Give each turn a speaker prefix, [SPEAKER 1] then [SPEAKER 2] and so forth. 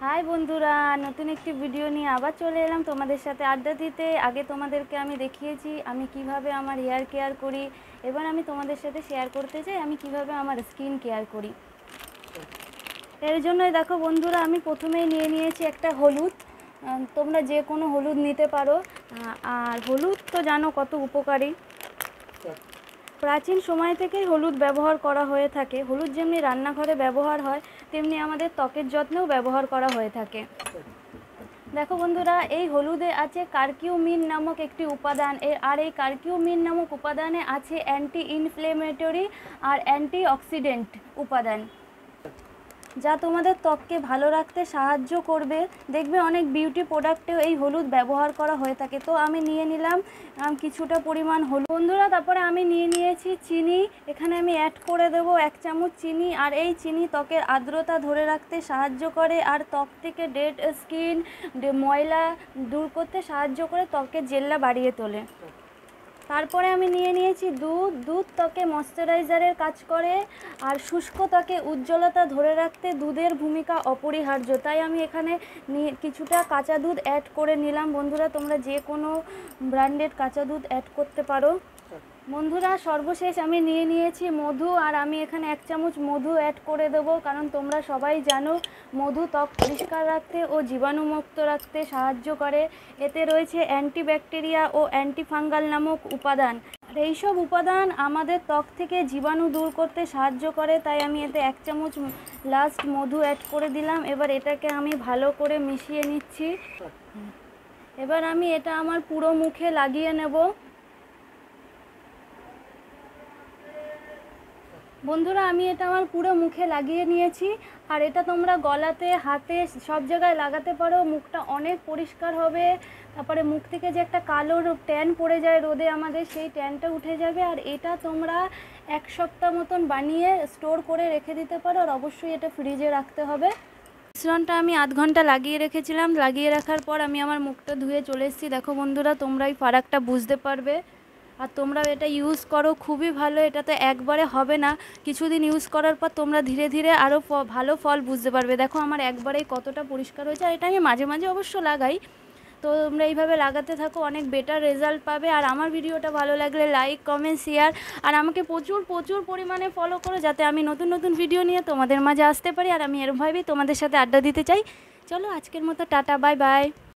[SPEAKER 1] High বন্ধুরা, নতুন একটি ভিডিও নিয়ে আবার চলে এলাম তোমাদের সাথে আড্ডা দিতে। আগে তোমাদেরকে আমি দেখিয়েছি আমি কিভাবে আমার হেয়ার কেয়ার করি। এবার আমি তোমাদের সাথে শেয়ার করতে চাই আমি কিভাবে আমার স্কিন কেয়ার করি। এর জন্যই দেখো বন্ধুরা, আমি প্রথমেই নিয়ে নিয়েছি একটা হলুদ। তোমরা যে কোনো হলুদ নিতে পারো। আর হলুদ তো জানো কত উপকারী। প্রাচীন সময় থেকেই হলুদ ব্যবহার করা হয়ে থাকে। হলুদ যেমনি রান্নাঘরে ব্যবহার হয়, তেমনি আমাদের ত্বকের যত্নেও ব্যবহার করা হয়ে থাকে। দেখো বন্ধুরা, এই হলুদে আছে কারকিউমিন নামক একটি উপাদান। আর এই কারকিউমিন নামক উপাদানে আছে অ্যান্টি ইনফ্লেমেটরি আর অ্যান্টিঅক্সিডেন্ট উপাদান, যা তোমাদের ত্বককে ভালো রাখতে সাহায্য করবে। দেখবে অনেক বিউটি প্রোডাক্টেও এই হলুদ ব্যবহার করা হয়ে থাকে। তো আমি নিয়ে নিলাম কিছুটা পরিমাণ হলুদ বন্ধুরা। তারপরে আমি নিয়ে নিয়েছি চিনি। এখানে আমি অ্যাড করে দেবো 1 চামচ চিনি। আর এই চিনি ত্বকের আর্দ্রতা ধরে রাখতে সাহায্য করে, আর ত্বক থেকে ডেড স্কিন, ময়লা দূর করতে সাহায্য করে, ত্বকের জেল্লা বাড়িয়ে তোলে। তারপরে আমি নিয়ে নিয়েছি দুধ ত্বকে ময়শ্চারাইজারের কাজ করে, আর শুষ্ক ত্বকে উজ্জ্বলতা ধরে রাখতে দুধের ভূমিকা অপরিহার্য। তাই আমি এখানে কিছুটা কাঁচা দুধ অ্যাড করে নিলাম। বন্ধুরা, তোমরা যে কোনো ব্র্যান্ডেড কাঁচা দুধ অ্যাড করতে পারো। বন্ধুরা, সর্বশেষ আমি নিয়ে নিয়েছি মধু। আর আমি এখানে 1 চামচ মধু অ্যাড করে দেবো, কারণ তোমরা সবাই জানো মধু ত্বক পরিষ্কার রাখতে ও জীবাণুমুক্ত রাখতে সাহায্য করে। এতে রয়েছে অ্যান্টিব্যাকটেরিয়া ও অ্যান্টিফাঙ্গাল নামক উপাদান। আর এইসব উপাদান আমাদের ত্বক থেকে জীবাণু দূর করতে সাহায্য করে। তাই আমি এতে 1 চামচ লাস্ট মধু অ্যাড করে দিলাম। এবার এটাকে আমি ভালো করে মিশিয়ে নিচ্ছি। এবার আমি এটা আমার পুরো মুখে লাগিয়ে নেব। বন্ধুরা, আমি এটা আমার পুরো মুখে লাগিয়ে নিয়েছি। আর এটা তোমরা গলাতে, হাতে, সব জায়গায় লাগাতে পারো। মুখটা অনেক পরিষ্কার হবে। তারপরে মুখ থেকে যে একটা কালো ট্যান পড়ে যায় রোদে আমাদের, সেই ট্যানটা উঠে যাবে। আর এটা তোমরা 1 সপ্তাহ মতন বানিয়ে স্টোর করে রেখে দিতে পারো। আর অবশ্যই এটা ফ্রিজে রাখতে হবে। মিশ্রণটা আমি আধ ঘন্টা লাগিয়ে রেখেছিলাম। লাগিয়ে রাখার পর আমি আমার মুখটা ধুয়ে চলে এসেছি। দেখো বন্ধুরা, তোমরা এই ফারাকটা বুঝতে পারবে। আর তোমরাও এটা ইউজ করো, খুবই ভালো। এটা তো একবারে হবে না, কিছুদিন ইউজ করার পর তোমরা ধীরে ধীরে আরও ভালো ফল বুঝতে পারবে। দেখো আমার একবারেই কতটা পরিষ্কার হয়েছে। আর এটা আমি মাঝে মাঝে অবশ্য লাগাই। তো তোমরা এইভাবে লাগাতে থাকো, অনেক বেটার রেজাল্ট পাবে। আর আমার ভিডিওটা ভালো লাগলে লাইক, কমেন্ট, শেয়ার। আর আমাকে প্রচুর প্রচুর পরিমাণে ফলো করো, যাতে আমি নতুন নতুন ভিডিও নিয়ে তোমাদের মাঝে আসতে পারি। আর আমি এরমভাবেই তোমাদের সাথে আড্ডা দিতে চাই। চলো আজকের মতো টাটা, বাই বাই।